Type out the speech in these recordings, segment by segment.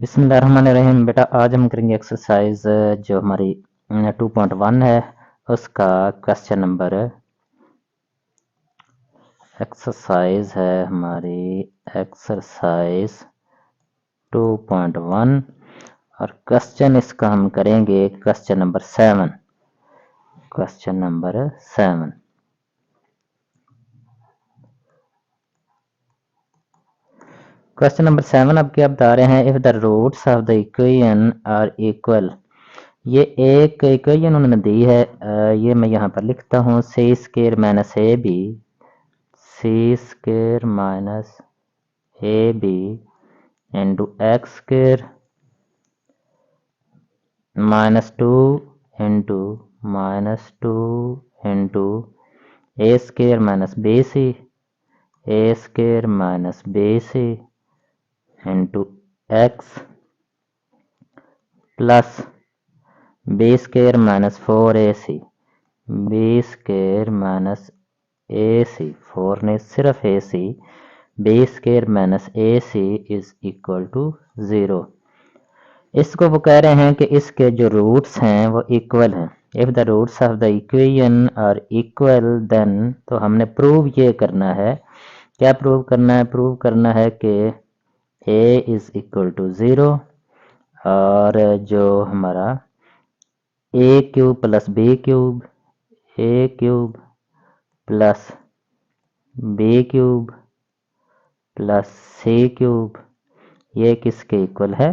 बिस्मिल्लाहिर्रहमानिर्रहीम। बेटा आज हम करेंगे एक्सरसाइज जो हमारी 2.1 है उसका क्वेश्चन नंबर एक्सरसाइज है हमारी एक्सरसाइज 2.1 और क्वेश्चन इसका हम करेंगे question number 7। Question number 7 question number 7 अब क्या बता रहे हैं, if the roots of the equation are equal. ये एक इक्वेशन उन्होंने दी है, ये मैं यहाँ पर लिखता हूँ C square minus A B, C square minus A B into x square minus two into A square minus B C, A square minus B C into x plus B square minus 4ac, B square minus A C, 4 ने सिर्फ A C, B square minus A C is equal to 0। इसको वो कह रहे हैं कि इसके जो रूट्स हैं वो इक्वल हैं। If the roots of the equation are equal then, तो हमने प्रूव ये करना है। क्या प्रूव करना है? प्रूव करना है कि ए इज इक्वल टू 0 और जो हमारा A cube plus B cube, A cube plus B cube plus C cube, ये किसके इक्वल है?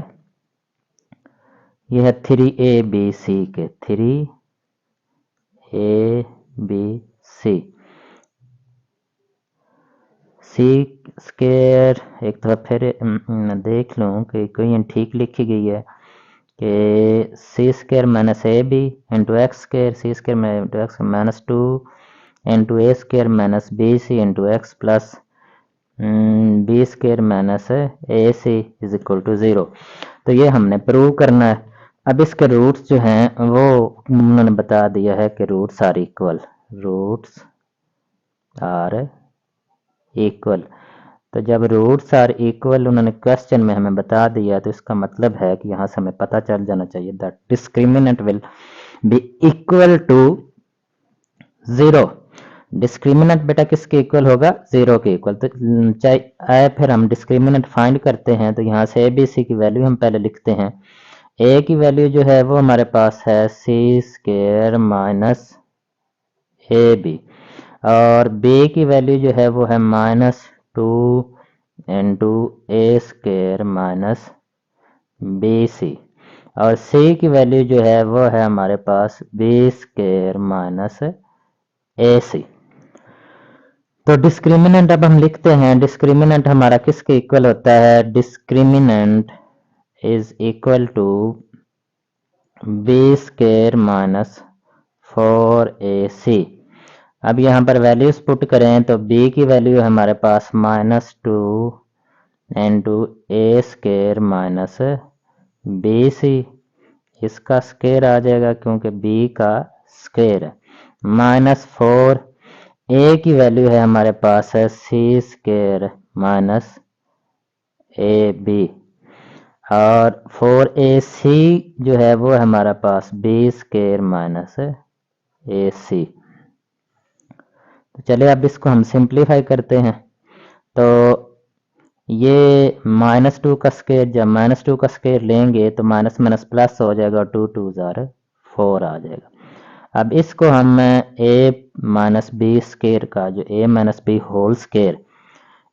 यह है 3abc के, 3abc। सी स्क्वायर एक दफ़ा फिर देख लूँ कि कोई ठीक लिखी गई है कि C square minus A B into x square, C square into X minus 2 into A square minus B C into x plus B square minus A C is equal to 0। तो ये हमने प्रूव करना है। अब इसके roots जो हैं वो उन्होंने बता दिया है कि roots are equal, roots are equal. तो जब रूट्स आर इक्वल उन्होंने क्वेश्चन में हमें बता दिया तो इसका मतलब है कि यहाँ से हमें पता चल जाना चाहिए that discriminant will be equal to 0। Discriminant बेटा किसके इक्वल होगा? 0 के इक्वल। तो चाहे आए फिर हम डिस्क्रिमिनेंट फाइंड करते हैं तो यहाँ से ए बी सी की वैल्यू हम पहले लिखते हैं। ए की वैल्यू जो है वो हमारे पास है सी स्क्वायर माइनस ए बी और बी की वैल्यू जो है वो है minus 2 into A square minus B C और सी की वैल्यू जो है वो है हमारे पास बी स्क्वायर माइनस ए सी। तो डिस्क्रिमिनेंट अब हम लिखते हैं, डिस्क्रिमिनेंट हमारा किसके इक्वल होता है? Discriminant is equal to B square minus 4ac। अब यहाँ पर वैल्यूज पुट करें तो b की वैल्यू है हमारे पास minus 2 into A square minus B सी, इसका स्क्वायर आ जाएगा क्योंकि b का स्क्वायर है, माइनस 4, ए की वैल्यू है हमारे पास है सी स्क्वायर माइनस ए बी और 4ac जो है वो है हमारा पास बी स्क्वायर माइनस ए सी। तो चलिए अब इसको हम सिंप्लीफाई करते हैं। तो ये माइनस 2 का स्क्वायर, जब माइनस 2 का स्क्वायर लेंगे तो माइनस माइनस प्लस हो जाएगा और 2 2 जार 4 आ जाएगा। अब इसको हम ए माइनस बी स्क्वायर का, जो ए माइनस बी होल स्क्वायर,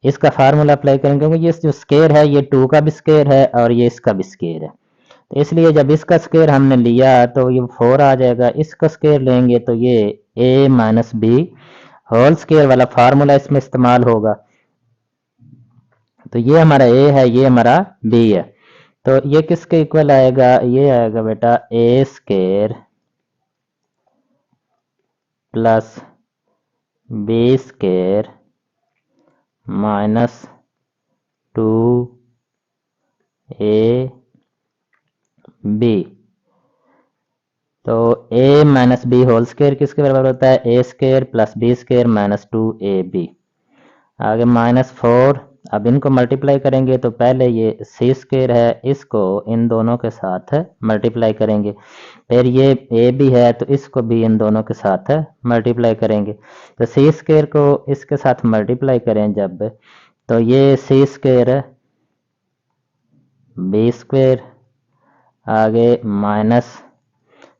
इसका फार्मूला अप्लाई करेंगे क्योंकि ये जो स्क्वायर है ये 2 का भी स्क्वायर है और ये इसका भी स्क्वायर है। तो इसलिए जब इसका स्क्वायर हमने लिया तो ये 4 आ जाएगा, इसका स्क्वायर लेंगे तो ये ए माइनस बी होल स्क्वायर वाला फार्मूला इसमें इस्तेमाल होगा। तो ये हमारा ए है, ये हमारा बी है। तो ये किसके इक्वल आएगा? ये आएगा बेटा A square plus B square minus 2 A B. तो a minus B whole square किसके बराबर होता है? ए square plus B square minus 2ab। आगे माइनस 4 अब इनको मल्टीप्लाई करेंगे तो पहले ये सी स्क्वायर है, इसको इन दोनों के साथ मल्टीप्लाई करेंगे, फिर ये ए भी है तो इसको भी इन दोनों के साथ मल्टीप्लाई करेंगे। तो सी स्क्वायर को इसके साथ मल्टीप्लाई करें जब, तो ये सी स्क्वायर बी स्क्वायर, आगे माइनस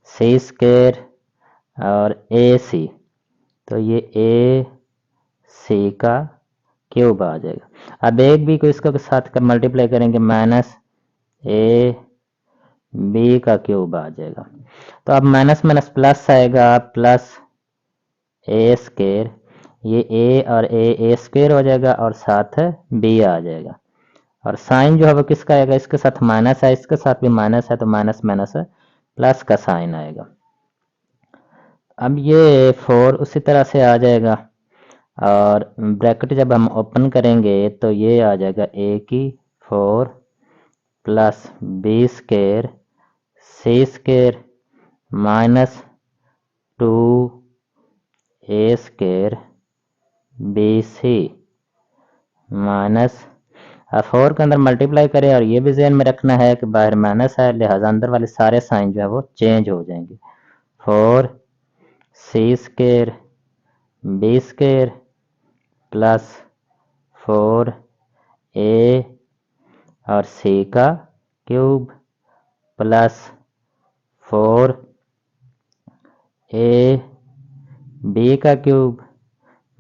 सी स्क्वायर और ए सी, तो ये ए सी का क्यूब आ जाएगा। अब एक बी को इसको के साथ कर मल्टीप्लाई करेंगे, माइनस ए बी का क्यूब आ जाएगा। तो अब माइनस माइनस प्लस आएगा, प्लस ए स्क्वायर, ये ए और ए स्क्वायर हो जाएगा और साथ बी आ जाएगा। और साइन जो है वो किसका आएगा, इसके साथ माइनस है, इसके साथ भी माइनस है, तो माइनस माइनस प्लस का साइन आएगा। अब ये 4 उसी तरह से आ जाएगा, और ब्रैकेट जब हम ओपन करेंगे तो ये आ जाएगा ए की 4 plus B square C square minus 2 ए स्क्वायर बी सी माइनस, अब 4 के अंदर मल्टीप्लाई करें, और ये भी ध्यान में रखना है कि बाहर माइनस है, लिहाजा अंदर वाले सारे साइन जो है वो चेंज हो जाएंगे। 4 सी स्क्वायर बी स्क्वायर प्लस 4 ए और सी का क्यूब प्लस 4 ए बी का क्यूब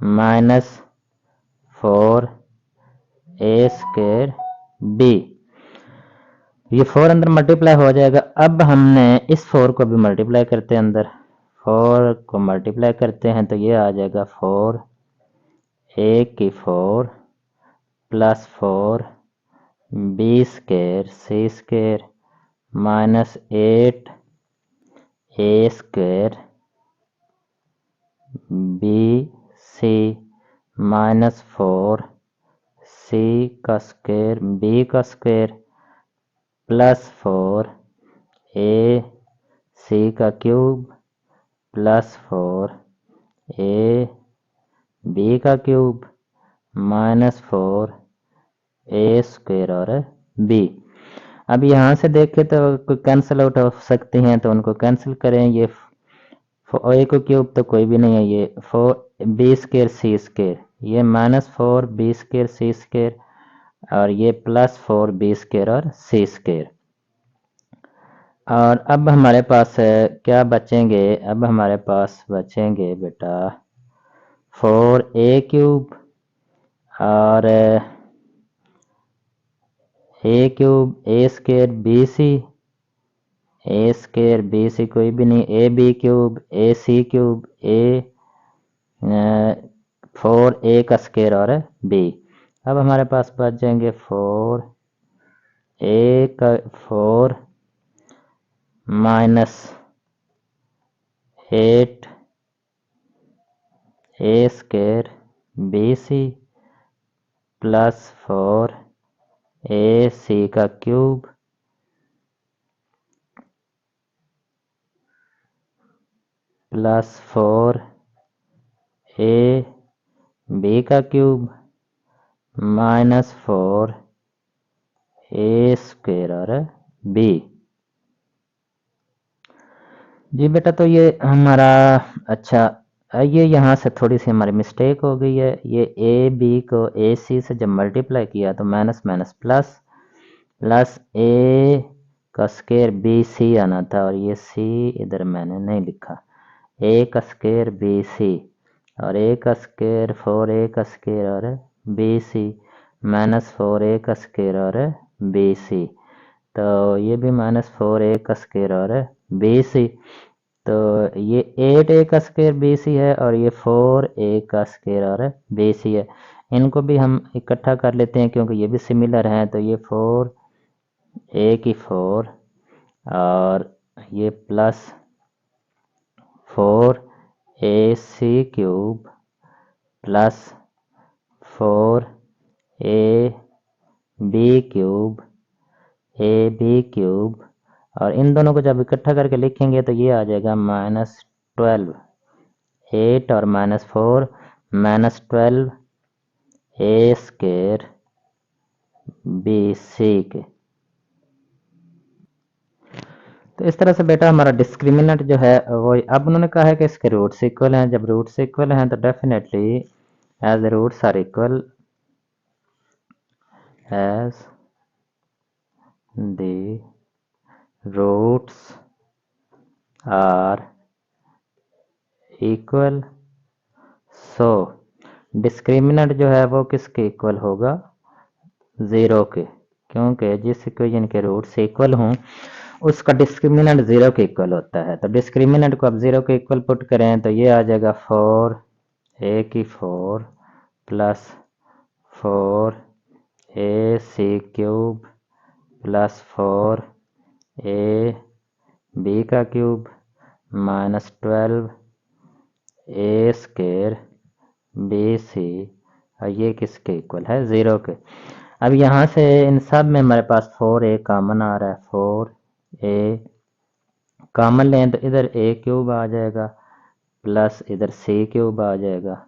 माइनस 4 ए स्क्वायर बी। ये 4 अंदर मल्टीप्लाई हो जाएगा। अब हमने इस 4 को भी मल्टीप्लाई करते हैं, अंदर 4 को मल्टीप्लाई करते हैं तो ये आ जाएगा 4 ए की 4 plus 4 B square C square minus 8 ए स्क्वायर बी सी माइनस 4 सी का स्क्वायर बी का स्क्वायर प्लस 4 ए सी का क्यूब प्लस 4 ए बी का क्यूब माइनस 4 ए स्क्वायर और बी। अब यहाँ से देखें तो कोई कैंसिल आउट हो सकती हैं, तो उनको कैंसिल करें। ये ए को क्यूब तो कोई भी नहीं है, ये 4 बी स्क्वायर सी स्क्वायर, ये minus 4 B square C square और ये प्लस 4 बी स्क्वायर और सी स्क्वायर। और अब हमारे पास क्या बचेंगे, अब हमारे पास बचेंगे बेटा 4 ए क्यूब और a cube a square b C, A square b c कोई भी नहीं, a B cube a C cube a 4 a का स्क्वायर और बी। अब हमारे पास बच जाएंगे 4 ए का 4 minus 8 A square b c plus 4 A सी का क्यूब प्लस 4 ए बी का क्यूब माइनस 4 ए स्क्वायर और बी। जी बेटा, तो ये हमारा, अच्छा ये यहाँ से थोड़ी सी हमारी मिस्टेक हो गई है। ये ए बी को ए सी से जब मल्टीप्लाई किया तो माइनस माइनस प्लस, प्लस ए का स्क्वायर बी सी आना था, और ये सी इधर मैंने नहीं लिखा, ए का स्क्वायर बी सी और ए का स्क्वायर 4 ए का स्क्वायर और बी सी माइनस 4 ए का स्क्वायर और बी सी, तो ये भी माइनस 4 ए का स्क्वायर और बी सी, तो ये 8 ए का स्क्वायर बी सी है और ये 4 ए का स्क्वायर और बी सी है। इनको भी हम इकट्ठा कर लेते हैं क्योंकि ये भी सिमिलर हैं, तो ये 4 ए की 4 और ये plus 4 A C cube plus 4 A B cube A B cube, और इन दोनों को जब इकट्ठा करके लिखेंगे तो ये आ जाएगा माइनस 12 8 और माइनस 4 माइनस 12 ए स्क्वायर बी सी के। तो इस तरह से बेटा हमारा डिस्क्रिमिनेंट जो है वो, अब उन्होंने कहा है कि इसके रूट्स इक्वल हैं। जब रूट्स इक्वल हैं तो definitely as roots are equal, as the roots are equal, so discriminant जो है वो किसके इक्वल होगा, ज़ीरो के, क्योंकि जिस इक्वेशन के रूट्स इक्वल हों उसका डिस्क्रिमिनेंट ज़ीरो के इक्वल होता है। तो डिस्क्रिमिनेंट को अब ज़ीरो के इक्वल पुट करें तो ये आ जाएगा 4 plus 4ac³ plus 4ab³ minus 12a² और ये किसके इक्वल है, ज़ीरो के। अब यहाँ से इन सब में हमारे पास 4a कॉमन आ रहा है, 4a कॉमन लें तो इधर a³ आ जाएगा प्लस इधर c³ आ जाएगा,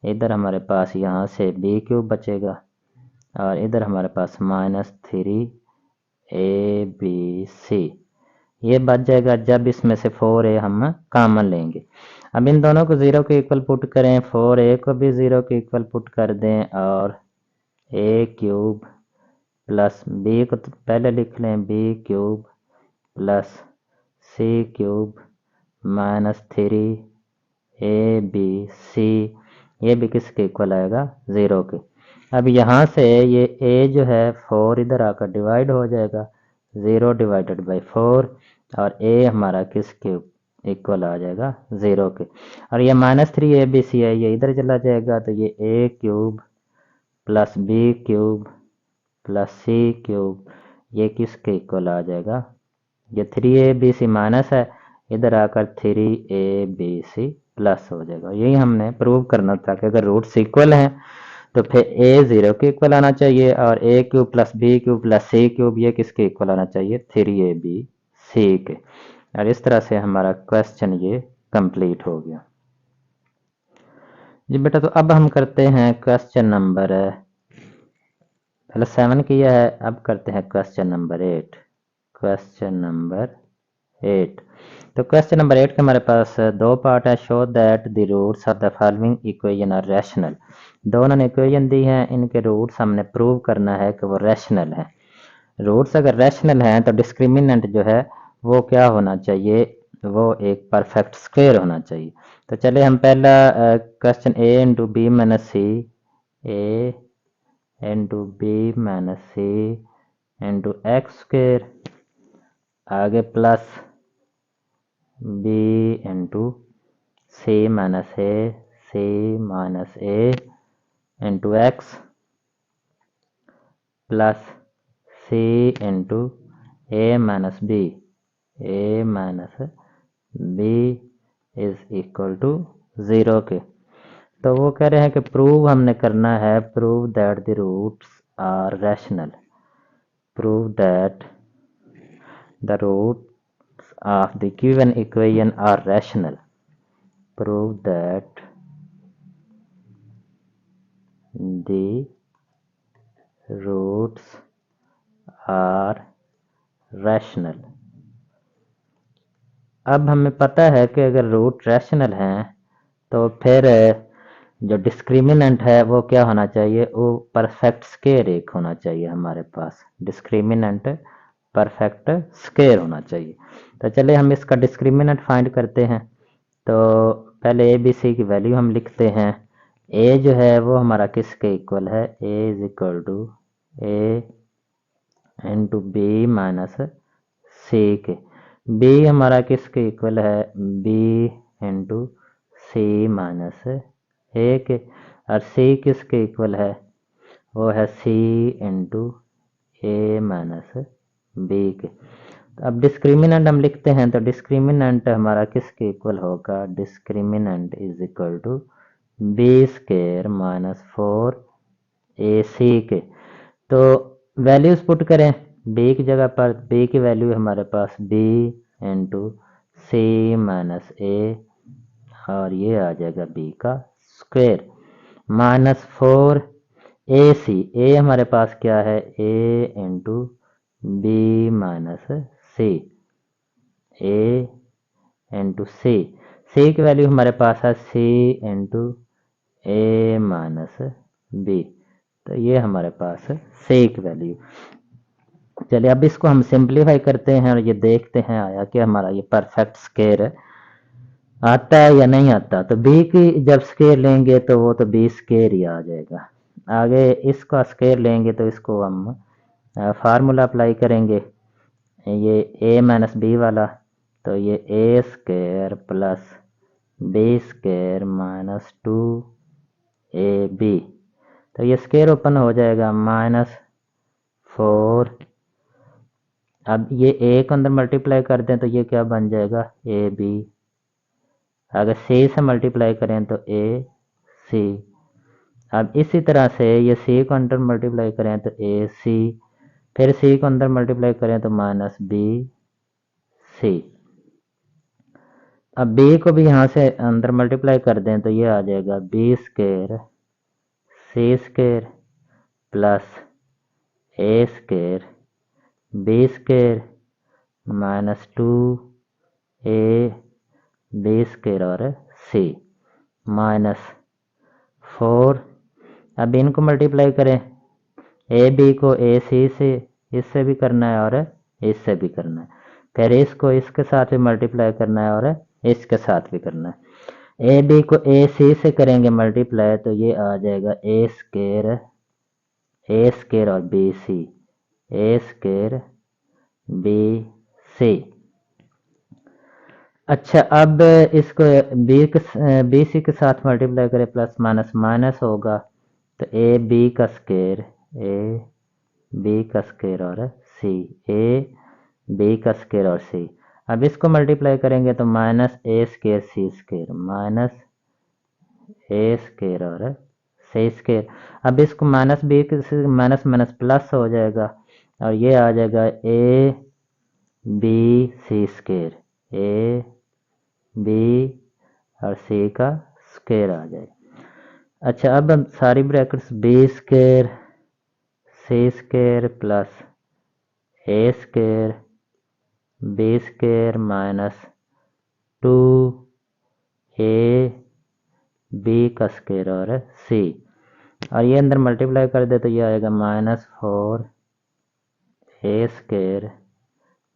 इधर हमारे पास यहाँ से b³ बचेगा और इधर हमारे पास -3abc ये बच जाएगा जब इसमें से 4a हम कॉमन लेंगे। अब इन दोनों को ज़ीरो के इक्वल पुट करें, 4a को भी ज़ीरो के इक्वल पुट कर दें और a³ प्लस b को तो पहले लिख लें b³ plus c³ minus 3abc ये भी किसके इक्वल आएगा, ज़ीरो के। अब यहाँ से ये a जो है 4 इधर आकर डिवाइड हो जाएगा, 0 डिवाइडेड बाई 4 और a हमारा किसके इक्वल आ जाएगा, ज़ीरो के। और ये -3abc है, ये इधर चला जाएगा तो ये a³ plus b³ plus c³ ये किसके इक्वल आ जाएगा, ये 3abc माइनस है, इधर आकर 3abc प्लस हो जाएगा। यही हमने प्रूव करना था कि अगर रूट्स इक्वल हैं तो फिर a ज़ीरो के इक्वल आना चाहिए और a³ plus b³ plus c³ ये किसके इक्वल आना चाहिए, 3abc के। और इस तरह से हमारा क्वेश्चन ये कंप्लीट हो गया जी बेटा। तो अब हम करते हैं क्वेश्चन नंबर, पहले 7 किया है, अब करते हैं क्वेश्चन नंबर 8। क्वेश्चन नंबर 8, तो क्वेश्चन नंबर 8 के हमारे पास दो पार्ट है। Show that the roots of the following equation are rational. दोनों ने इक्वेशन दी हैं, इनके रूट्स हमने प्रूव करना है कि वो रैशनल हैं। रूट्स अगर रैशनल हैं तो डिस्क्रिमिनेंट जो है वो क्या होना चाहिए, वो एक परफेक्ट स्क्वायर होना चाहिए। तो चलिए हम पहला question a into b minus c, a into b minus c into x square, आगे plus b into c minus a into x plus c into a minus b is equal to zero के। तो वो कह रहे हैं कि prove हमने करना है, prove that the roots are rational, prove that the roots of the given equation are rational, prove that the roots are rational. अब हमें पता है कि अगर रूट रैशनल हैं तो फिर जो डिस्क्रिमिनेंट है वो क्या होना चाहिए, वो परफेक्ट स्क्वायर एक होना चाहिए हमारे पास, डिस्क्रिमिनेंट परफेक्ट स्क्वायर होना चाहिए। तो चलिए हम इसका डिस्क्रिमिनेंट फाइंड करते हैं। तो पहले ए बी सी की वैल्यू हम लिखते हैं। ए जो है वो हमारा किसके इक्वल है, a is equal to a into b minus c के। बी हमारा किसके इक्वल है, b into c minus a के। और सी किसके इक्वल है, वो है c into a minus B के। तो अब डिस्क्रिमिनेंट हम लिखते हैं, तो डिस्क्रिमिनेंट हमारा किसके इक्वल होगा, discriminant is equal to B square minus 4ac के। तो वैल्यूज पुट करें b की जगह पर, b की वैल्यू हमारे पास b इंटू सी माइनस ए और ये आ जाएगा b का स्क्वायर माइनस 4 ए सी, ए हमारे पास क्या है, ए into b minus c, a into सी, सी की वैल्यू हमारे पास है c into a minus B, तो ये हमारे पास है सी की वैल्यू। चलिए अब इसको हम सिंप्लीफाई करते हैं और ये देखते हैं आया कि हमारा ये परफेक्ट स्केयर आता है या नहीं आता। तो बी की जब स्केयर लेंगे तो वो तो बी स्केयर ही आ जाएगा। आगे इसका स्केयर लेंगे तो इसको हम फार्मूला अप्लाई करेंगे, ये ए माइनस बी वाला, तो ये a square plus b square minus 2ab, तो ये स्केयर ओपन हो जाएगा -4। अब ये ए को अंदर मल्टीप्लाई कर दें तो ये क्या बन जाएगा, ए बी। अगर सी से मल्टीप्लाई करें तो ए सी। अब इसी तरह से ये सी को अंदर मल्टीप्लाई करें तो ए सी, फिर सी को अंदर मल्टीप्लाई करें तो माइनस बी सी। अब बी को भी यहाँ से अंदर मल्टीप्लाई कर दें तो ये आ जाएगा b square C square plus a square b square -2 b square और सी -4। अब इनको मल्टीप्लाई करें, ए बी को ए सी से, इससे भी करना है और इससे भी करना है, फिर इसको इसके साथ भी मल्टीप्लाई करना है और इसके साथ भी करना है। ए बी को ए सी से करेंगे मल्टीप्लाई तो ये आ जाएगा ए स्केयर और बी सी, ए स्केयर बी सी। अच्छा अब इसको बी सी के साथ मल्टीप्लाई करें, प्लस माइनस माइनस होगा, तो ए बी का स्केयर और सी, ए बी का स्केयर और सी। अब इसको मल्टीप्लाई करेंगे तो minus A square C square minus A square और सी स्केयर। अब इसको माइनस बी के माइनस माइनस प्लस हो जाएगा और ये आ जाएगा A B C square, A B और सी का स्केयर आ जाए। अच्छा अब हम सारी brackets B square C square plus a square b square -2 B का स्केयर और सी, और ये अंदर मल्टीप्लाई कर दे तो ये आएगा -4 a square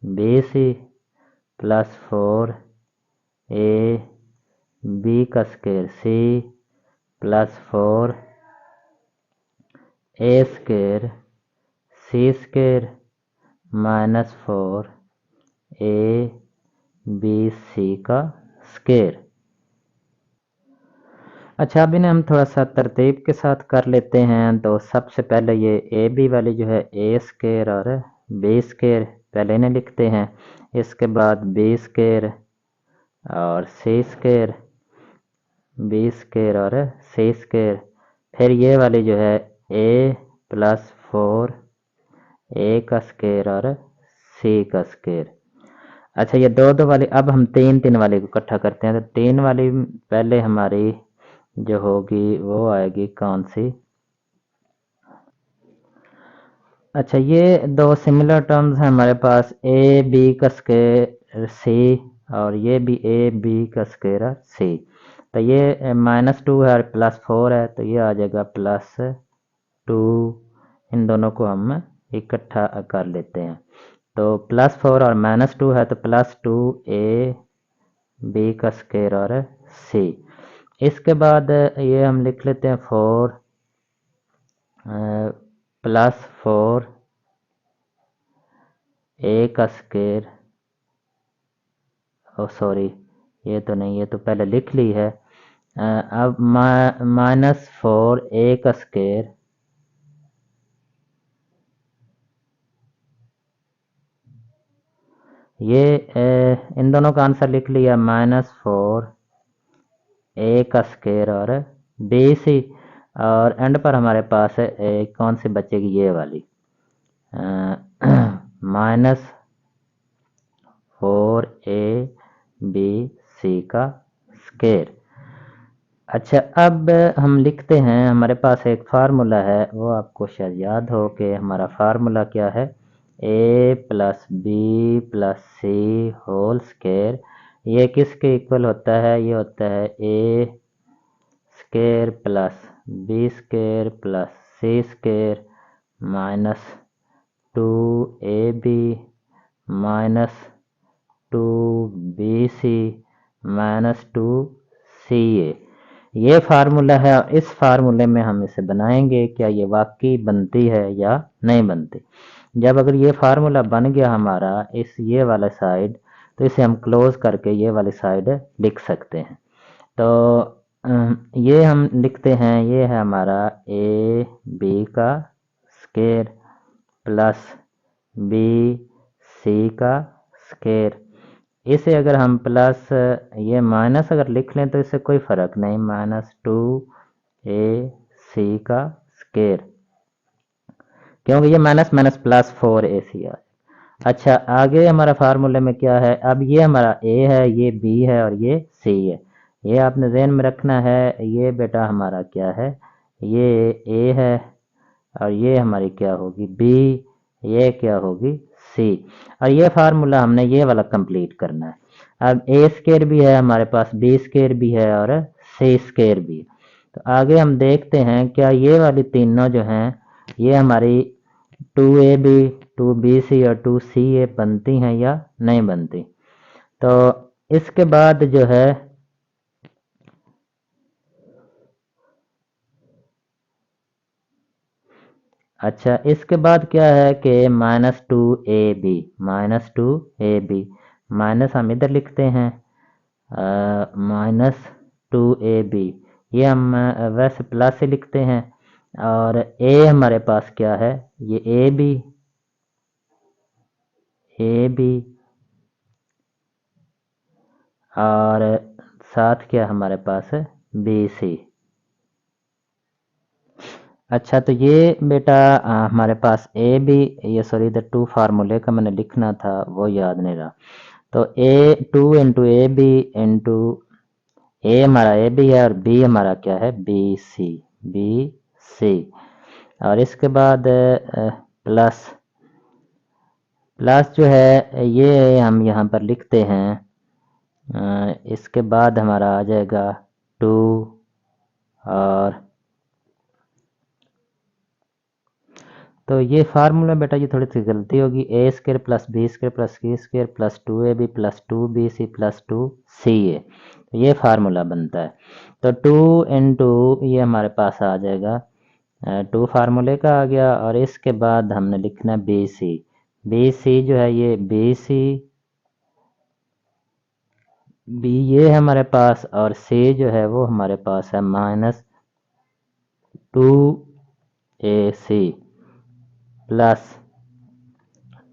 b c plus 4 A b का square c plus 4 a square C square -4 A B c का स्केयर। अच्छा अब इन्हें हम थोड़ा सा तरतीब के साथ कर लेते हैं। तो सबसे पहले ये ए बी वाली जो है ए स्केयर और बी स्केयर पहले इन्हें लिखते हैं, इसके बाद बी स्केयर और सी स्केयर बी स्केयर और सी स्केयर, फिर ये वाली जो है ए प्लस 4 ए का स्केयर और सी का स्केयर। अच्छा ये दो दो वाली, अब हम तीन तीन वाली को इकट्ठा करते हैं। तो तीन वाली पहले हमारी जो होगी वो आएगी कौन सी, अच्छा ये दो सिमिलर टर्म्स हैं हमारे पास, ए बी का स्केयर सी और ये भी ए बी का स्केयर सी। तो ये -2 है और +4 है, तो ये आ जाएगा +2। इन दोनों को हम इकट्ठा कर लेते हैं, तो +4 और -2 है तो +2 ए बी का स्केयर और सी। इसके बाद ये हम लिख लेते हैं 4 +4 ए का स्केयर, ओ सॉरी ये तो नहीं, ये तो पहले लिख ली है। अब -4 ए का स्केयर ये इन दोनों का आंसर लिख लिया, -4 ए का स्केयर और बी सी, और एंड पर हमारे पास है कौन सी बचेगी, ये वाली -4 ए बी सी का स्केयर। अच्छा, अब हम लिखते हैं, हमारे पास एक फार्मूला है, वो आपको शायद याद हो कि हमारा फार्मूला क्या है, a plus B plus C whole square. ये किसके इक्वल होता है, ये होता है ए square plus B square plus सी square minus 2ab minus 2bc minus 2ca। ये फार्मूला है और इस फार्मूले में हम इसे बनाएंगे, क्या ये वाकई बनती है या नहीं बनती। जब अगर ये फार्मूला बन गया हमारा इस ये वाला साइड, तो इसे हम क्लोज करके ये वाली साइड लिख सकते हैं। तो ये हम लिखते हैं, ये है हमारा ए बी का स्क्वायर प्लस बी सी का स्क्वायर। इसे अगर हम प्लस ये माइनस अगर लिख लें तो इससे कोई फर्क नहीं, माइनस 2ac का स्क्वायर, क्योंकि ये माइनस माइनस प्लस 4ac है। अच्छा, आगे हमारा फार्मूले में क्या है, अब ये हमारा a है, ये b है और ये c है। ये आपने ध्यान में रखना है, ये बेटा हमारा क्या है, ये a है और ये हमारी क्या होगी b, ये क्या होगी c। और ये फार्मूला हमने ये वाला कंप्लीट करना है। अब ए स्क्वायर भी है हमारे पास, बी स्क्वायर भी है और सी स्क्वायर भी है। तो आगे हम देखते हैं क्या ये वाली तीनों जो हैं ये हमारी 2ab 2bc और 2ca बनती हैं या नहीं बनती। तो इसके बाद जो है, अच्छा इसके बाद क्या है कि -2ab -2ab माइनस हम इधर लिखते हैं -2ab, ये हम वैसे प्लस से लिखते हैं। और a हमारे पास क्या है, ये ab और साथ क्या हमारे पास है bc। अच्छा, तो ये बेटा हमारे पास ए बी, ये सॉरी इधर टू फार्मूले का मैंने लिखना था वो याद नहीं रहा। तो a2 इंटू ए हमारा ए बी है और बी हमारा क्या है बी सी। और इसके बाद प्लस प्लस जो है ये हम यहाँ पर लिखते हैं, इसके बाद हमारा आ जाएगा 2 और तो ये फार्मूला बेटा ये थोड़ी सी गलती होगी, a square plus b square plus c square plus 2ab plus 2bc plus 2ca, तो ये फार्मूला बनता है। तो 2 इंटू ये हमारे पास आ जाएगा 2 फार्मूले का आ गया और इसके बाद हमने लिखना है bc जो है ये bc बी ये है हमारे पास और c जो है वो हमारे पास है -2ac प्लस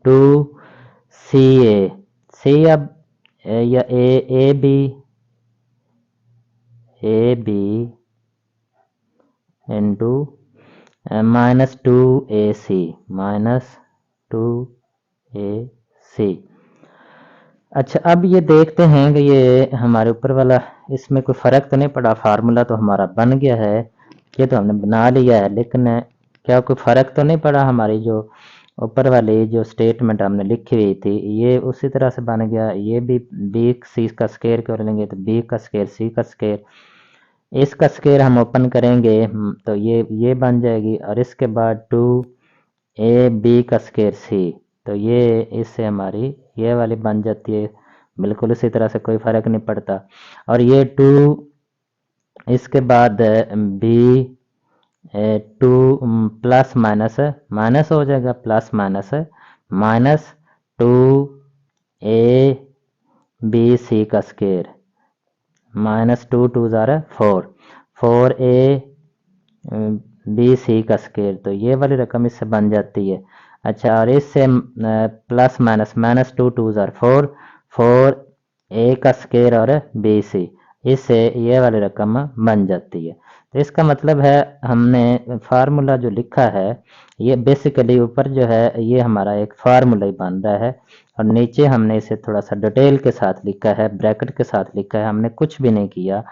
2ca। सी अब या ए बी इंटू -2ac -2ac। अच्छा, अब ये देखते हैं कि ये हमारे ऊपर वाला इसमें कोई फ़र्क तो नहीं पड़ा, फार्मूला तो हमारा बन गया है, ये तो हमने बना लिया है, लेकिन क्या कोई फ़र्क तो नहीं पड़ा, हमारी जो ऊपर वाली जो स्टेटमेंट हमने लिखी हुई थी ये उसी तरह से बन गया। ये भी बी सी का स्क्वायर कर लेंगे तो बी का स्क्वायर सी का स्क्वायर, इसका स्क्वायर हम ओपन करेंगे तो ये बन जाएगी और इसके बाद 2ab का स्क्वायर सी, तो ये इससे हमारी ये वाली बन जाती है, बिल्कुल इसी तरह से कोई फ़र्क नहीं पड़ता। और ये 2 इसके बाद बी 2 प्लस माइनस माइनस हो जाएगा, प्लस माइनस -2ab का स्क्वायर -2 2 ज़ारा 4ab का स्क्वायर, तो ये वाली रकम इससे बन जाती है। अच्छा, और इससे प्लस माइनस -2 2 ज़ार 4 a का स्क्वायर और bc, इससे ये वाली रकम बन जाती है। तो इसका मतलब है हमने फार्मूला जो लिखा है ये बेसिकली ऊपर जो है ये हमारा एक फार्मूला ही बन रहा है और नीचे हमने इसे थोड़ा सा डिटेल के साथ लिखा है, ब्रैकेट के साथ लिखा है, हमने कुछ भी नहीं किया,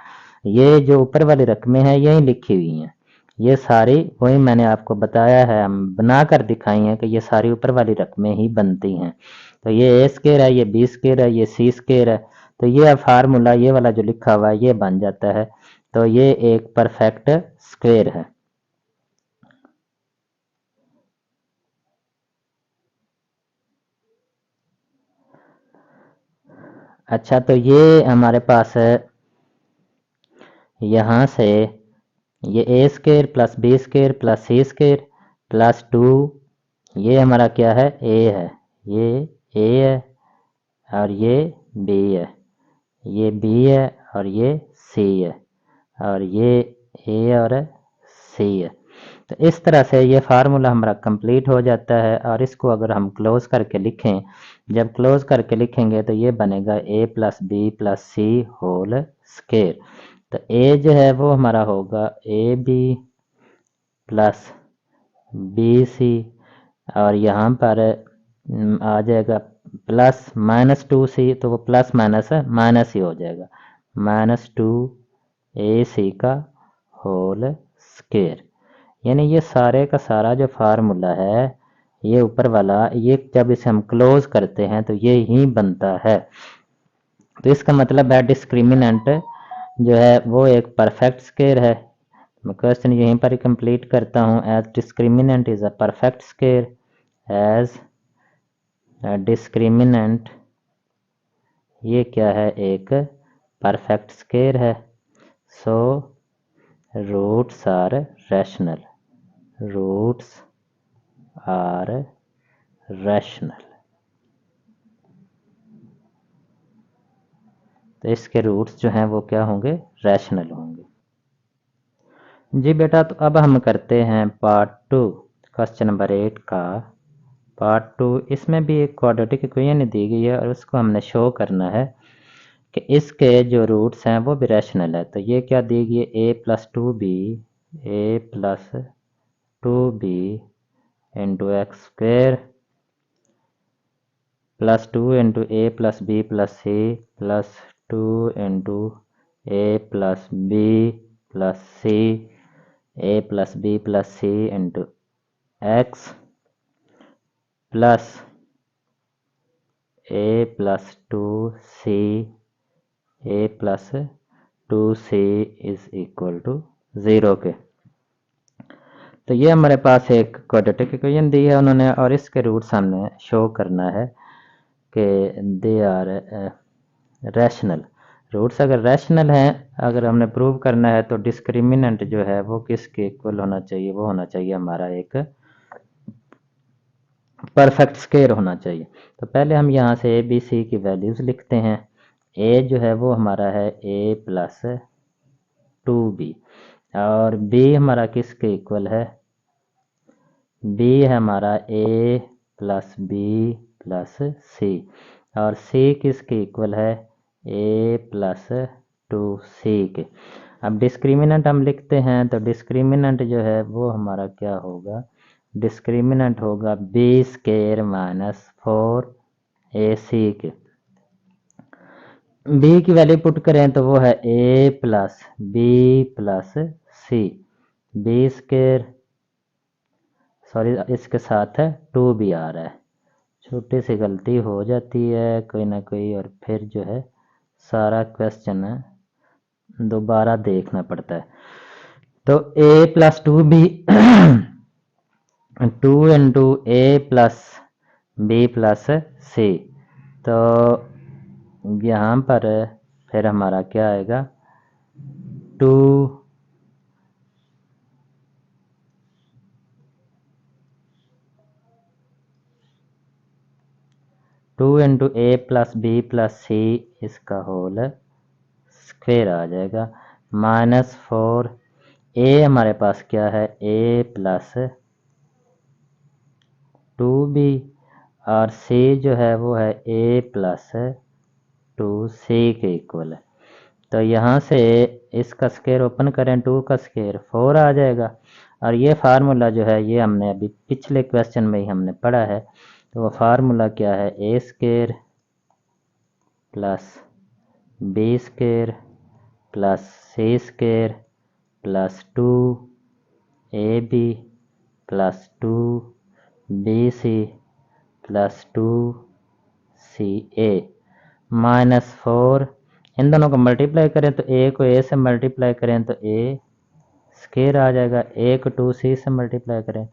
ये जो ऊपर वाली रकमें हैं यही लिखी हुई हैं, ये सारी वही मैंने आपको बताया है, हम बना कर दिखाई हैं कि ये सारी ऊपर वाली रकमें ही बनती हैं। तो ये ए स्केयर है, ये बी स्केयर है, ये सी स्केयर है। तो ये फार्मूला ये वाला जो लिखा हुआ है ये बन जाता है। तो ये एक परफेक्ट स्क्वेयर है। अच्छा, तो ये हमारे पास है यहाँ से ये a square plus b square plus c square plus 2, ये हमारा क्या है, ए है, ये ए है और ये बी है, ये बी है और ये सी है और ये ए और सी है। तो इस तरह से ये फार्मूला हमारा कंप्लीट हो जाता है। और इसको अगर हम क्लोज करके लिखें, जब क्लोज करके लिखेंगे तो ये बनेगा A plus B plus C whole square. तो ए जो है वो हमारा होगा A B plus B C, और यहाँ पर आ जाएगा प्लस माइनस 2 सी, तो वो प्लस माइनस माइनस ही हो जाएगा, -2 AC का होल स्केयर। यानी ये सारे का सारा जो फार्मूला है ये ऊपर वाला, ये जब इसे हम क्लोज करते हैं तो ये ही बनता है। तो इसका मतलब है डिस्क्रिमिनेंट जो है वो एक परफेक्ट स्केयर है। मैं क्वेश्चन यहीं पर ही कंप्लीट करता हूँ। As discriminant is a perfect square, as discriminant ये क्या है, एक परफेक्ट स्केयर है। So roots are rational, roots are rational. तो इसके रूट्स जो हैं वो क्या होंगे, रैशनल होंगे। जी बेटा, तो अब हम करते हैं पार्ट 2, क्वेश्चन नंबर 8 का पार्ट 2। इसमें भी एक क्वाड्रेटिक इक्वेशन दी गई है और उसको हमने शो करना है कि इसके जो रूट्स हैं वो भी रैशनल है। तो ये क्या दी गई है, a plus two b into x square plus 2 into A plus B plus c plus 2 into A plus B plus c a plus B plus c into x plus a plus 2 c a plus 2 c is equal to 0 के। तो ये हमारे पास एक quadratic equation दी है उन्होंने, और इसके roots हमने शो करना है कि दे आर रैशनल। रूट्स अगर रैशनल हैं, अगर हमने प्रूव करना है तो डिस्क्रिमिनेंट जो है वो किसके इक्वल होना चाहिए, वो होना चाहिए हमारा एक परफेक्ट स्क्वायर होना चाहिए। तो पहले हम यहाँ से ए बी सी की वैल्यूज़ लिखते हैं। ए जो है वो हमारा है ए प्लस 2b, और b हमारा किसके इक्वल है, b है हमारा a प्लस बी प्लस सी, और c किसके इक्वल है, a प्लस 2c के। अब डिस्क्रिमिनेंट हम लिखते हैं, तो डिस्क्रिमिनेंट जो है वो हमारा क्या होगा, डिस्क्रिमिनेंट होगा बी स्केयर माइनस 4ac के। b की वैल्यू पुट करें तो वो है a plus B plus C, B square, sorry इसके साथ है 2b आ रहा है, छोटी सी गलती हो जाती है कोई ना कोई, और फिर जो है सारा क्वेश्चन है दोबारा देखना पड़ता है। तो a plus 2b 2 into A plus B plus c, तो यहाँ पर फिर हमारा क्या आएगा, 2 इंटू ए प्लस बी प्लस सी इसका होल स्क्वेयर आ जाएगा, -4, ए हमारे पास क्या है, ए प्लस 2b, और सी जो है वो है ए प्लस 2c के इक्वल है। तो यहाँ से इसका स्क्वायर ओपन करें, 2 का स्क्वायर 4 आ जाएगा। और ये फार्मूला जो है ये हमने अभी पिछले क्वेश्चन में ही हमने पढ़ा है। तो वो फार्मूला क्या है, ए square plus B square plus सी square plus 2ab plus 2bc plus 2ca minus 4। इन दोनों को मल्टीप्लाई करें तो a को a से मल्टीप्लाई करें तो a स्क्वायर आ जाएगा, a को 2c से मल्टीप्लाई करें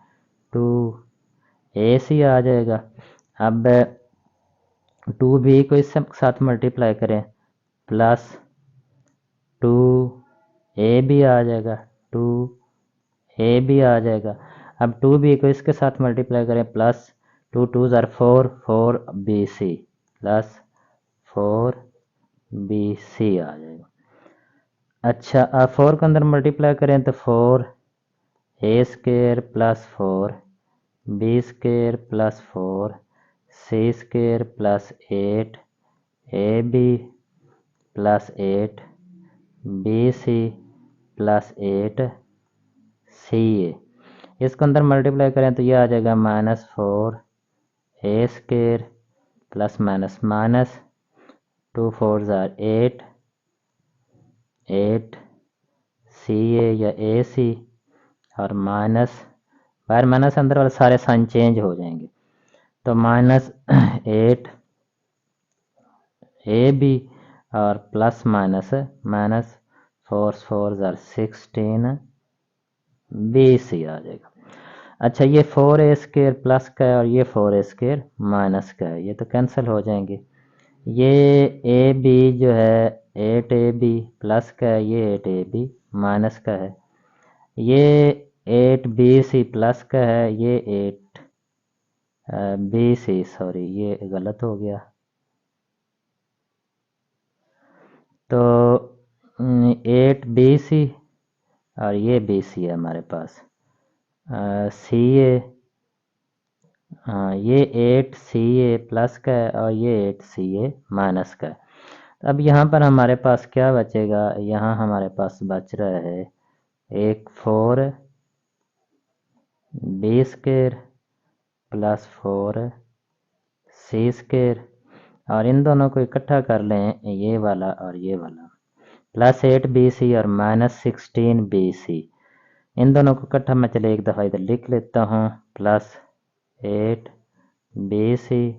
2ac आ जाएगा। अब 2b को इससे साथ मल्टीप्लाई करें प्लस 2ab आ जाएगा, 2ab आ जाएगा। अब 2b को इसके साथ मल्टीप्लाई करें प्लस 2 2 ज़ार 4 4bc प्लस 4bc आ जाएगा। अच्छा अब 4 के अंदर मल्टीप्लाई करें तो 4a square plus 4b square plus 4c square plus 8ab plus 8bc plus 8ca। इसको अंदर मल्टीप्लाई करें तो ये आ जाएगा minus 4a square plus minus minus 2 4 ज़ार 8 8ca या ac और माइनस बाहर माइनस अंदर वाले सारे साइन चेंज हो जाएंगे तो माइनस 8ab और प्लस माइनस माइनस 4 4 ज़ार 16bc आ जाएगा। अच्छा ये 4a स्क्वायर प्लस का है और ये 4a स्क्वायर माइनस का है, ये तो कैंसिल हो जाएंगे। ये ab जो है 8ab प्लस का है, ये 8ab माइनस का है। ये 8bc प्लस का है, ये 8bc सॉरी ये गलत हो गया। तो 8bc और ये bc है हमारे पास ca, हाँ ये 8ca प्लस का है और ये 8ca माइनस का है। अब यहाँ पर हमारे पास क्या बचेगा, यहाँ हमारे पास बच रहा है एक 4b square plus 4c square और इन दोनों को इकट्ठा कर लें ये वाला और ये वाला प्लस 8bc और माइनस 16bc। इन दोनों को इकट्ठा मैं चले एक दफ़ा इधर लिख लेता हूँ प्लस 8bc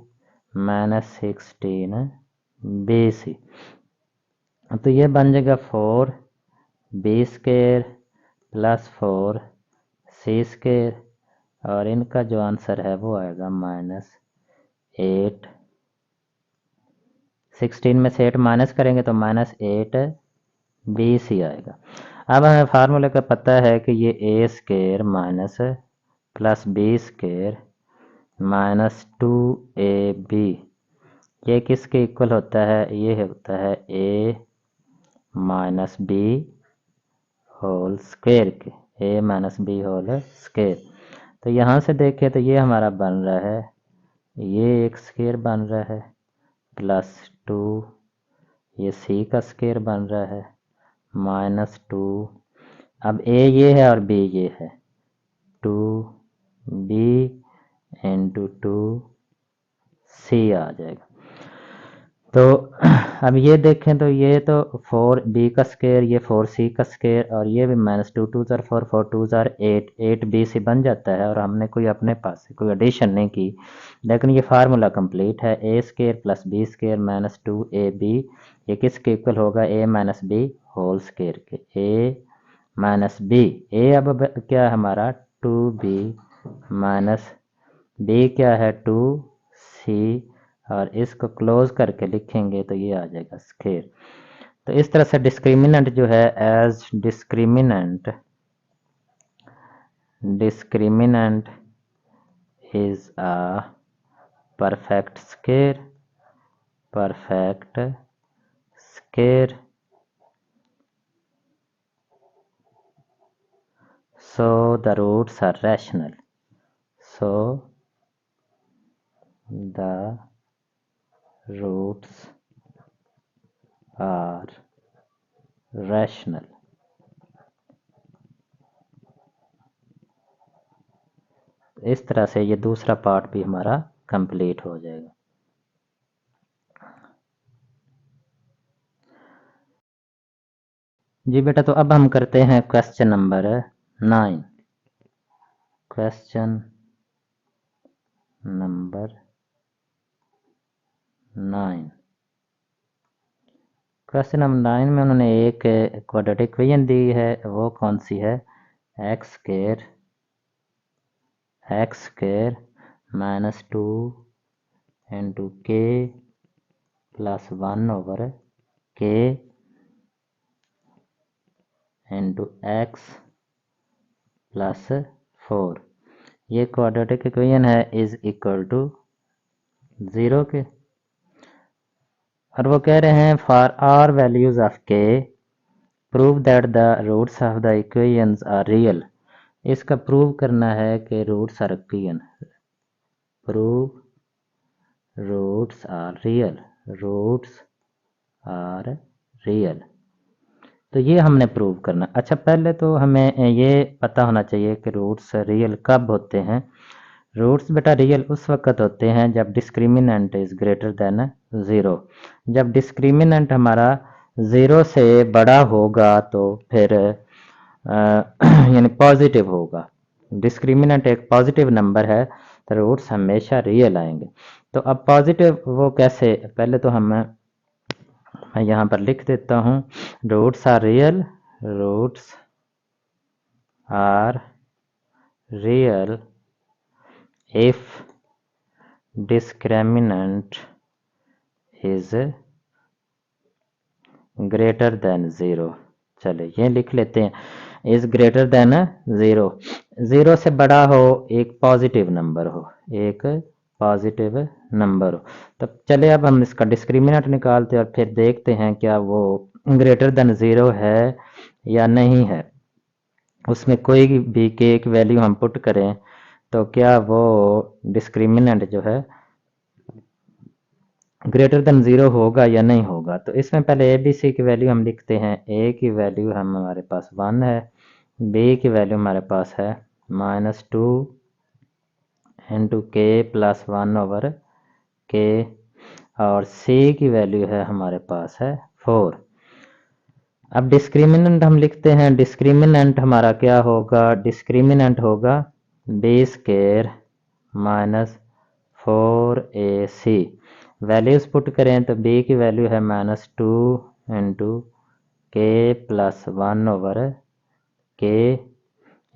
माइनस 16bc। तो ये बन जाएगा 4b square plus 4c square और इनका जो आंसर है वो आएगा माइनस 8। 16 में से 8 माइनस करेंगे तो माइनस 8bc आएगा। अब हमें फार्मूले का पता है कि ये a square minus plus b square minus 2ab ये किसके इक्वल होता है, ये होता है a minus b whole square के, a minus b whole square. तो यहाँ से देखें तो ये हमारा बन रहा है, ये एक स्क्वायर बन रहा है प्लस 2 ये c का स्क्वायर बन रहा है माइनस 2। अब a ये है और b ये है 2b इंटू 2c आ जाएगा। तो अब ये देखें तो ये तो 4b का स्क्वायर ये 4c का स्क्वायर और ये भी माइनस 2 2 ज़ार 4 4 2 ज़ार 8 8bc बन जाता है और हमने कोई अपने पास से कोई एडिशन नहीं की, लेकिन ये फार्मूला कंप्लीट है। a square plus b square minus 2ab ये किसके इक्वल होगा, a minus b whole square के, a माइनस b। a अब क्या है हमारा 2b माइनस b क्या है 2c और इसको क्लोज करके लिखेंगे तो ये आ जाएगा स्क्वायर। तो इस तरह से डिस्क्रिमिनेंट जो है as discriminant is a perfect square so the roots are rational, so the roots are rational। इस तरह से ये दूसरा पार्ट भी हमारा कंप्लीट हो जाएगा। जी बेटा, तो अब हम करते हैं question number 9। Question number 9। Question number 9 में उन्होंने एक क्वाड्रेटिक इक्वेशन दी है, वो कौन सी है? X square minus 2 into K plus 1 over K into x plus 4। ये क्वाड्रेटिक इक्वेशन है इज इक्वल टू 0 के। और वो कह रहे हैं for are values of K prove that the roots of the equations are real. इसका प्रूव करना है कि roots are equation, prove roots are real, roots are real. तो ये हमने प्रूव करना। अच्छा, पहले तो हमें ये पता होना चाहिए कि रूट्स रियल कब होते हैं। रूट्स बेटा रियल उस वक्त होते हैं जब डिस्क्रिमिनेंट इज ग्रेटर देन 0। जब डिस्क्रिमिनेंट हमारा 0 से बड़ा होगा तो फिर यानी पॉजिटिव होगा। डिस्क्रिमिनेंट एक पॉजिटिव नंबर है तो रूट्स हमेशा रियल आएंगे। तो अब पॉजिटिव वो कैसे, पहले तो मैं यहाँ पर लिख देता हूँ, roots are real, roots are real if discriminant is greater than 0। चले ये लिख लेते हैं, इज ग्रेटर देन 0। 0 से बड़ा हो, एक पॉजिटिव नंबर हो, एक पॉजिटिव नंबर हो। तो चले अब हम इसका डिस्क्रिमिनेंट निकालते हैं और फिर देखते हैं क्या वो ग्रेटर देन 0 है या नहीं है। उसमें कोई भी के एक वैल्यू हम पुट करें तो क्या वो डिस्क्रिमिनेंट जो है ग्रेटर देन 0 होगा या नहीं होगा। तो इसमें पहले ए बी सी की वैल्यू हम लिखते हैं। ए की वैल्यू हमारे पास 1 है, बी की वैल्यू हमारे पास है -2 इंटू के प्लस 1 ओवर के, और सी की वैल्यू है हमारे पास है 4। अब डिस्क्रिमिनेंट हम लिखते हैं। डिस्क्रिमिनेंट हमारा क्या होगा? डिस्क्रिमिनेंट होगा B square minus 4ac। Values put करें तो बी की वैल्यू है -2 इंटू के प्लस 1 ओवर के,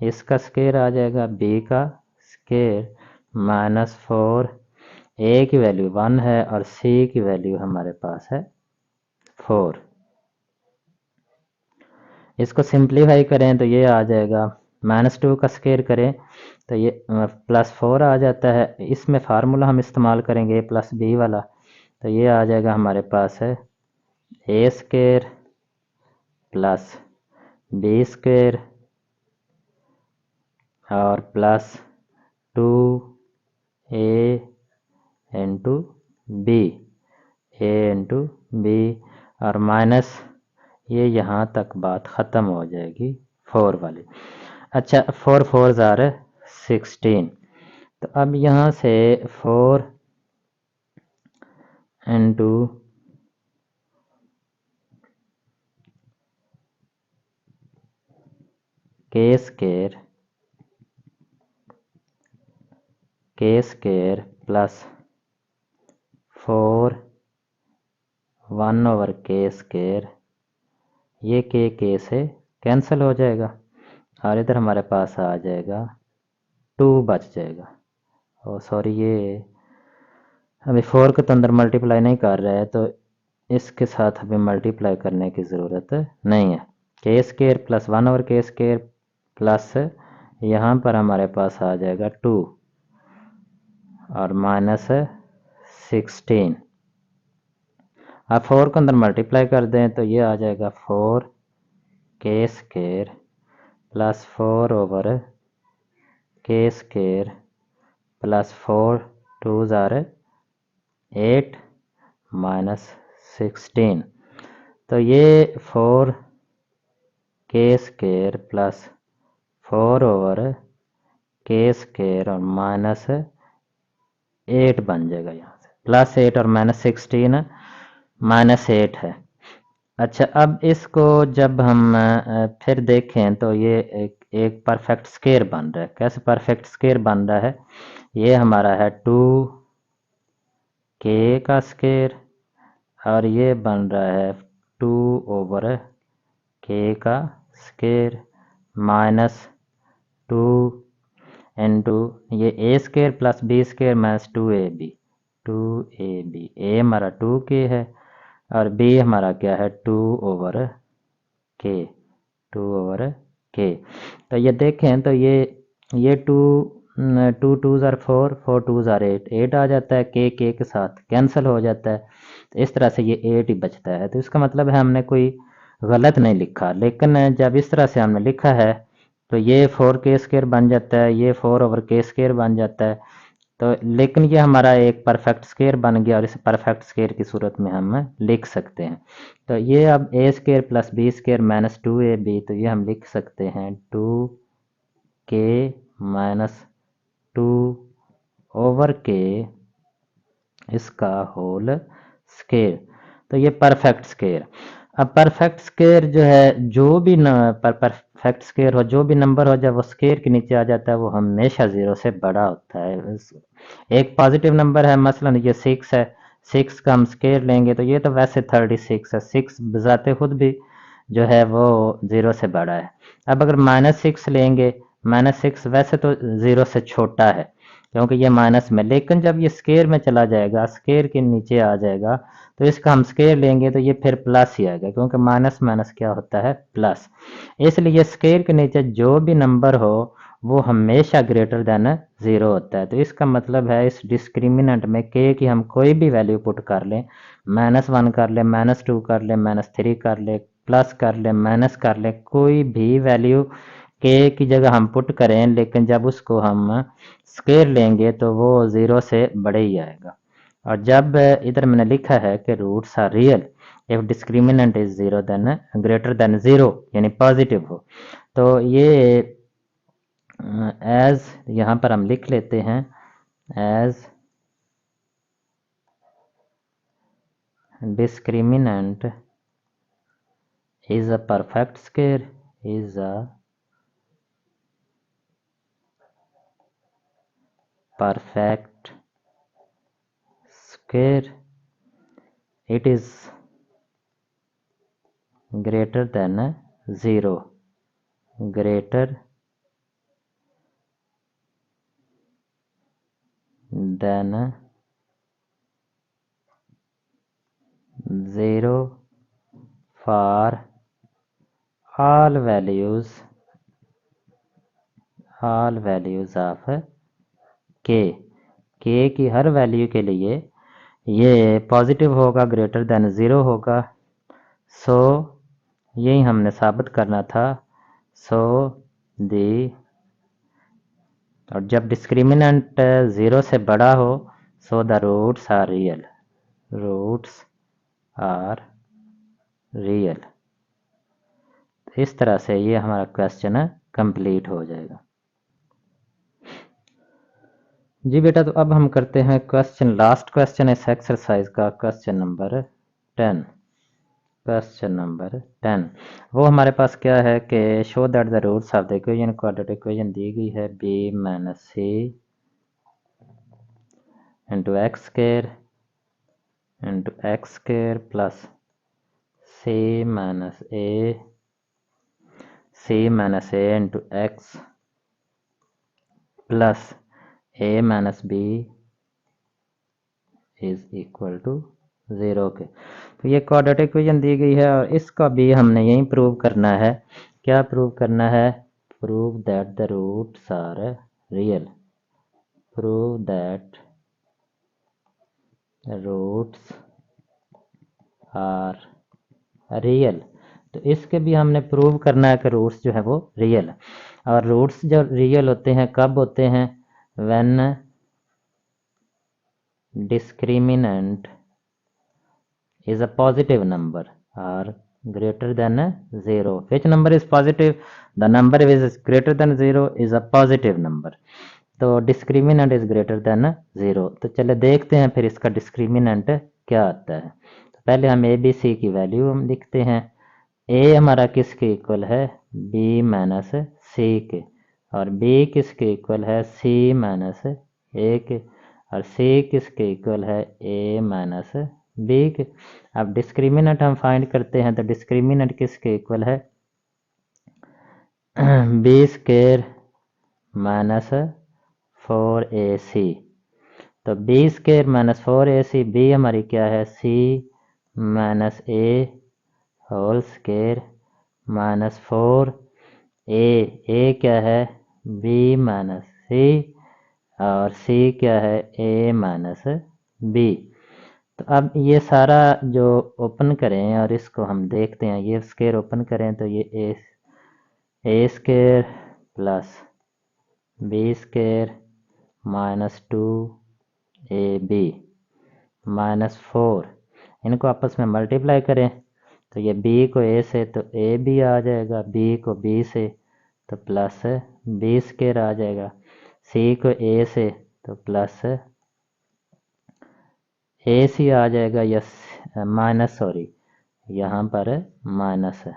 इसका स्केयर आ जाएगा बी का स्केयर -4। ए की वैल्यू 1 है और सी की वैल्यू हमारे पास है 4। इसको सिंप्लीफाई करें तो ये आ जाएगा, -2 का स्केयर करें तो ये +4 आ जाता है। इसमें फार्मूला हम इस्तेमाल करेंगे प्लस बी वाला, तो ये आ जाएगा हमारे पास है ए स्क्वायर प्लस बी स्क्वायर और प्लस 2a इंटू बी, ए इंटू बी, और माइनस ये यहाँ तक बात ख़त्म हो जाएगी 4 वाली। अच्छा, 4 4 आर 16। तो अब यहाँ से 4 इंटू के स्केयर प्लस 4 1 ओवर के स्केयर, ये के से कैंसिल हो जाएगा और इधर हमारे पास आ जाएगा 2 बच जाएगा। ओ सॉरी, ये अभी 4 के तो अंदर मल्टीप्लाई नहीं कर रहा है तो इसके साथ हमें मल्टीप्लाई करने की ज़रूरत नहीं है। के स्केयर प्लस 1 ओवर के स्केयर प्लस यहाँ पर हमारे पास आ जाएगा 2 और -16। अब 4 को अंदर मल्टीप्लाई कर दें तो ये आ जाएगा 4 के स्केयर प्लस 4 ओवर के स्केयर प्लस 4 2 ज़ार 8 -16। तो ये 4 के स्केयर प्लस 4 ओवर के स्केयर और -8 बन जाएगा। यहाँ से +8 और -16 -8 है। अच्छा, अब इसको जब हम फिर देखें तो ये एक परफेक्ट स्क्वायर बन रहा है। कैसे परफेक्ट स्क्वायर बन रहा है? ये हमारा है 2k का स्क्वायर और ये बन रहा है 2/k का स्क्वायर माइनस 2 ये a square plus B square minus 2ab ए हमारा 2k है और बी हमारा क्या है 2/k 2/k। तो ये देखें तो ये 2 2 ज़ार 4 4 2 ज़ार 8 8 आ जाता है, के के साथ कैंसिल हो जाता है। तो इस तरह से ये 8 ही बचता है। तो इसका मतलब है हमने कोई गलत नहीं लिखा, लेकिन जब इस तरह से हमने लिखा है तो ये 4k² बन जाता है, ये 4/k² बन जाता है। तो लेकिन ये हमारा एक परफेक्ट स्क्वायर बन गया और इस परफेक्ट स्क्वायर की सूरत में हम लिख सकते हैं। तो ये अब a² plus b² minus 2ab, तो ये हम लिख सकते हैं 2k माइनस 2/k इसका होल स्क्वायर। तो ये परफेक्ट स्क्वायर। अब परफेक्ट स्क्वायर जो है, जो भी परफेक्ट स्क्वायर हो, जो भी नंबर हो जब वो स्क्वायर के नीचे आ जाता है वो हमेशा 0 से बड़ा होता है। एक पॉजिटिव नंबर है, मसलन ये 6 है, 6 का हम स्क्वायर लेंगे तो ये तो वैसे 36 है, 6 बजाते खुद भी जो है वो 0 से बड़ा है। अब अगर -6 लेंगे, -6 वैसे तो 0 से छोटा है क्योंकि ये माइनस में, लेकिन जब ये स्क्वायर में चला जाएगा, स्क्वायर के नीचे आ जाएगा, तो इसका हम स्क्वायर लेंगे तो ये फिर प्लस ही आएगा क्योंकि माइनस माइनस क्या होता है प्लस। इसलिए स्क्वायर के नीचे जो भी नंबर हो वो हमेशा ग्रेटर देन 0 होता है। तो इसका मतलब है इस डिस्क्रिमिनेंट में के की हम कोई भी वैल्यू पुट कर लें, -1 कर लें, -2 कर लें, -3 कर लें, प्लस कर लें, माइनस कर लें, कोई भी वैल्यू के की जगह हम पुट करें, लेकिन जब उसको हम स्क्वायर लेंगे तो वो 0 से बड़े ही आएगा। और जब इधर मैंने लिखा है कि roots are real if discriminant is 0 then greater than 0 यानी पॉजिटिव हो, तो ये एज यहाँ पर हम लिख लेते हैं as discriminant is a perfect square is a perfect square, it is greater than 0 greater than 0 for all values of k की हर वैल्यू के लिए ये पॉजिटिव होगा, ग्रेटर देन 0 होगा। सो यही हमने साबित करना था। सो दी और जब डिस्क्रिमिनेंट 0 से बड़ा हो so the roots are real, roots are real. इस तरह से ये हमारा क्वेश्चन कंप्लीट हो जाएगा। जी बेटा, तो अब हम करते हैं क्वेश्चन, लास्ट क्वेश्चन इस एक्सरसाइज का, क्वेश्चन नंबर 10। क्वेश्चन नंबर 10 वो हमारे पास क्या है कि show that the roots of the equation, quadratic equation दी गई है b minus c into x square plus c minus a into x plus a minus b is equal to 0 के। तो ये क्वाड्रेटिक इक्वेशन दी गई है और इसका भी हमने यही प्रूव करना है। क्या प्रूव करना है? Prove that the roots are real, prove that roots are real. तो इसके भी हमने प्रूव करना है कि रूट्स जो है वो रियल है। और रूट्स जो रियल होते हैं कब होते हैं? When discriminant is a positive number or greater than 0. Which number is positive? The number is greater than 0 is a positive number. तो डिस्क्रिमिनेंट इज ग्रेटर देन 0। तो चले देखते हैं फिर इसका डिस्क्रिमिनेंट क्या आता है। पहले हम ए बी सी की वैल्यू हम लिखते हैं। ए हमारा किसके इक्वल है, बी माइनस सी के, और बी किसके इक्वल है, सी माइनस ए के, और सी किसके इक्वल है, ए माइनस बी के। अब डिस्क्रिमिनेंट हम फाइंड करते हैं, तो डिस्क्रिमिनेंट किसके इक्वल है, बी स्क्वायर माइनस 4ac। तो B square minus 4ac, B हमारी क्या है, सी माइनस ए होल स्क्वायर माइनस 4a क्या है, बी माइनस सी, और सी क्या है, ए माइनस बी। तो अब ये सारा जो ओपन करें और इसको हम देखते हैं, ये स्क्वायर ओपन करें तो ये a square plus B square minus 2ab minus 4, इनको आपस में मल्टीप्लाई करें तो ये b को a से तो a भी आ जाएगा, b को b से तो प्लस बी स्क्वायर आ जाएगा, c को a से तो प्लस ए सी आ जाएगा, यस माइनस, सॉरी यहाँ पर माइनस है,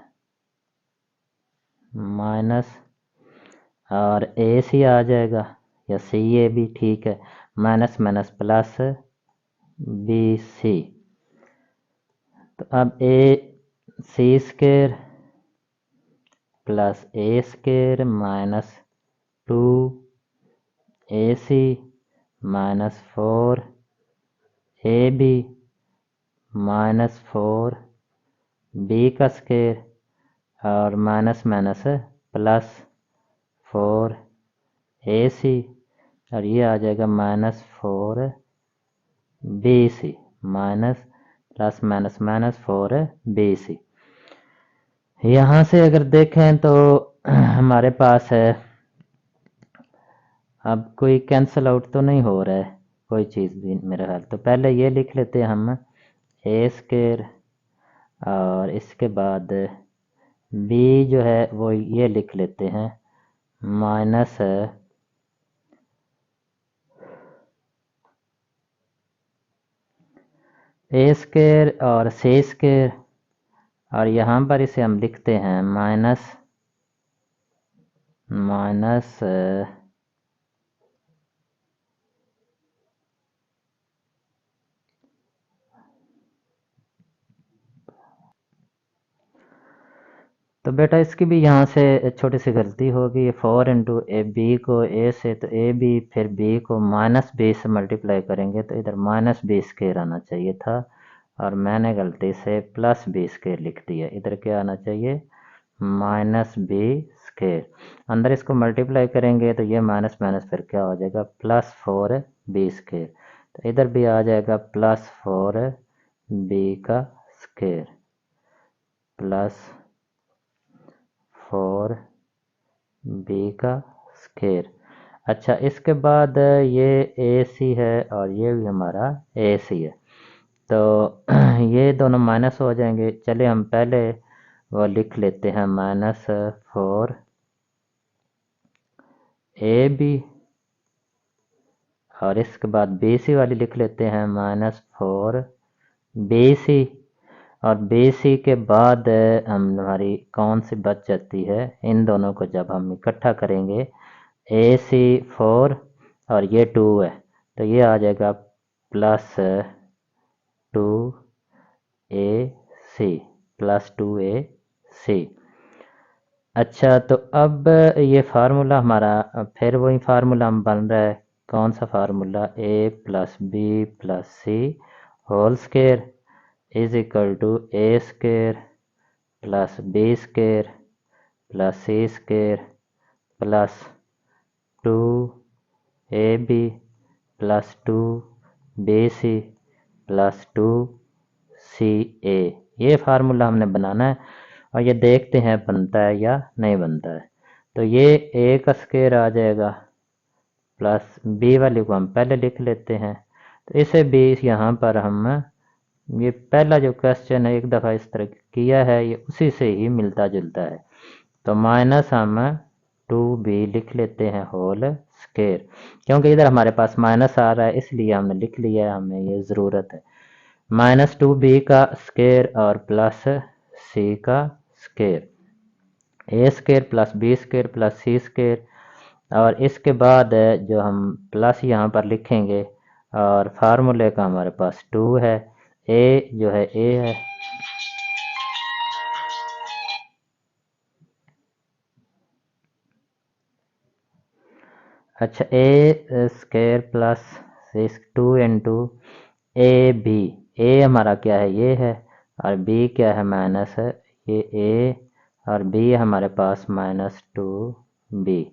माइनस, और ए सी आ जाएगा, या सी ए भी ठीक है, minus minus plus B c. तो अब a c square plus a square minus 2ac minus 4ab minus 4b का स्क्वायर, और माइनस माइनस प्लस 4ac, और ये आ जाएगा minus 4bc minus plus minus minus 4bc। यहाँ से अगर देखें तो हमारे पास है, अब कोई कैंसिल आउट तो नहीं हो रहा है कोई चीज़ भी मेरा ख्याल, तो पहले ये लिख लेते हैं हम ए स्क्वायर, और इसके बाद बी जो है वो ये लिख लेते हैं माइनस ए स्क्वायर और सी स्क्वायर, और यहाँ पर इसे हम लिखते हैं माइनस माइनस तो बेटा इसकी भी यहाँ से छोटी सी गलती होगी, 4 इंटू ए बी को ए से तो ए बी, फिर बी को माइनस बी से मल्टीप्लाई करेंगे तो इधर माइनस बी स्क्वायर आना चाहिए था, और मैंने गलती से प्लस बी स्क्वायर लिख दिया, इधर क्या आना चाहिए, माइनस बी स्क्वायर। अंदर इसको मल्टीप्लाई करेंगे तो ये माइनस माइनस फिर क्या हो जाएगा, प्लस 4b स्क्वायर, तो इधर भी आ जाएगा प्लस 4b का स्क्वायर प्लस 4b का स्क्वायर। अच्छा, इसके बाद ये ए सी है और ये भी हमारा ए सी है, तो ये दोनों माइनस हो जाएंगे। चले हम पहले वो लिख लेते हैं माइनस 4ab, और इसके बाद बी सी वाली लिख लेते हैं माइनस 4bc, और BC के बाद हमारी कौन सी बच जाती है, इन दोनों को जब हम इकट्ठा करेंगे AC 4 और ये 2 है तो ये आ जाएगा प्लस 2AC प्लस 2AC। अच्छा, तो अब ये फार्मूला हमारा फिर वही फार्मूला हम बन रहा है, कौन सा formula, A plus B plus C whole square is equal to A square plus B square plus C square plus 2ab plus 2bc plus 2ca। ये फार्मूला हमने बनाना है और ये देखते हैं बनता है या नहीं बनता है। तो ये a का स्क्वायर आ जाएगा प्लस b वाली को हम पहले लिख लेते हैं, तो इसे भी यहाँ पर हम, ये पहला जो क्वेश्चन है एक दफ़ा इस तरह किया है, ये उसी से ही मिलता जुलता है। तो माइनस हम 2b लिख लेते हैं होल स्क्वायर, क्योंकि इधर हमारे पास माइनस आ रहा है इसलिए हमने लिख लिया है, हमें ये ज़रूरत है। -2b का स्क्वायर और प्लस c का square, a square plus B square plus C square, और इसके बाद जो हम प्लस यहाँ पर लिखेंगे और फार्मूले का हमारे पास 2 है, ए जो है ए है, अच्छा a square plus 2 into a b, a हमारा क्या है ये है, और बी क्या है माइनस है, ये ए और बी हमारे पास -2b,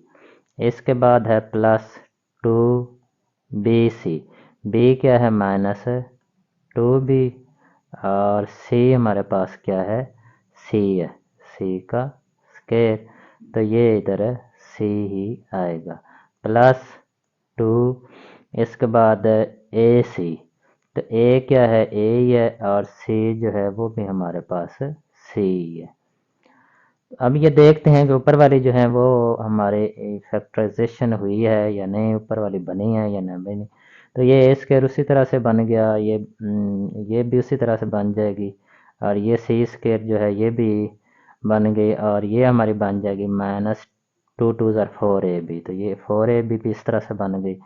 इसके बाद है +2bc, बी क्या है -2b, और सी हमारे पास क्या है सी है, सी का स्क्वायर, तो ये इधर सी ही आएगा, +2, इसके बाद ए सी, तो ए क्या है ए ही है, और सी जो है वो भी हमारे पास सी है। अब ये देखते हैं कि ऊपर वाली जो है वो हमारे फैक्टराइजेशन हुई है या नहीं, ऊपर वाली बनी है या नहीं बनी, तो ये ए स्क्वायर उसी तरह से बन गया, ये भी उसी तरह से बन जाएगी, और ये सी स्क्वायर जो है ये भी बन गई, और ये हमारी बन जाएगी -2 ज़र 4ab, तो ये 4ab भी इस तरह से बन गई,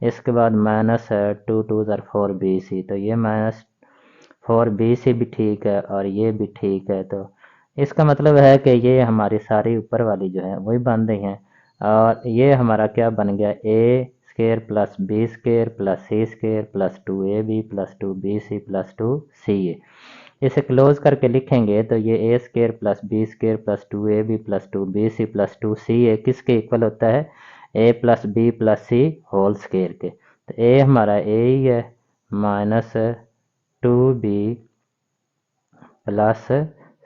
इसके बाद -2 ज़र 4bc, तो ये -4bc भी ठीक है और ये भी ठीक है, तो इसका मतलब है कि ये हमारी सारी ऊपर वाली जो है वही बन रही हैं, और ये हमारा क्या बन गया a square plus B square plus C square plus 2ab plus 2bc plus 2ca, इसे क्लोज करके लिखेंगे तो ये a square plus B square plus 2ab plus 2bc plus 2ca किसके इक्वल होता है, a plus B plus C whole square के, तो ए हमारा ए ही है -2b प्लस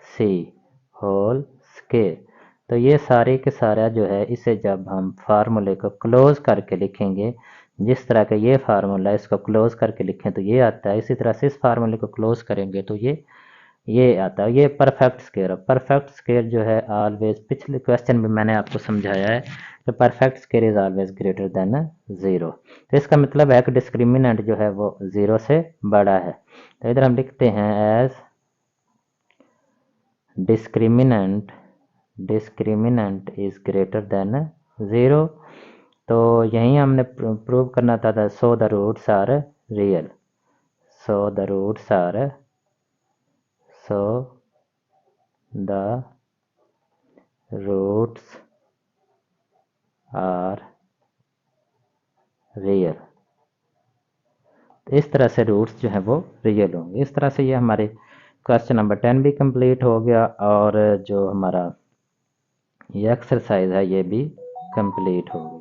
सी होल स्क्वायर, तो ये सारे के सारा जो है इसे जब हम फार्मूले को क्लोज करके लिखेंगे, जिस तरह का ये फार्मूला इसको क्लोज करके लिखें तो ये आता है, इसी तरह से इस फार्मूले को क्लोज करेंगे तो ये आता है, ये परफेक्ट स्क्वायर। परफेक्ट स्क्वायर जो है ऑलवेज, पिछले क्वेश्चन में मैंने आपको समझाया है कि perfect square is always greater than 0, तो इसका मतलब है कि डिस्क्रिमिनेंट जो है वो 0 से बड़ा है, तो इधर हम लिखते हैं as discriminant is greater than 0, तो यही हमने प्रूव करना था so the roots are real, so the roots are real, तो इस तरह से रूट्स जो है वो रियल होंगे। इस तरह से ये हमारे क्वेश्चन नंबर 10 भी कंप्लीट हो गया, और जो हमारा ये एक्सरसाइज है ये भी कंप्लीट हो गया।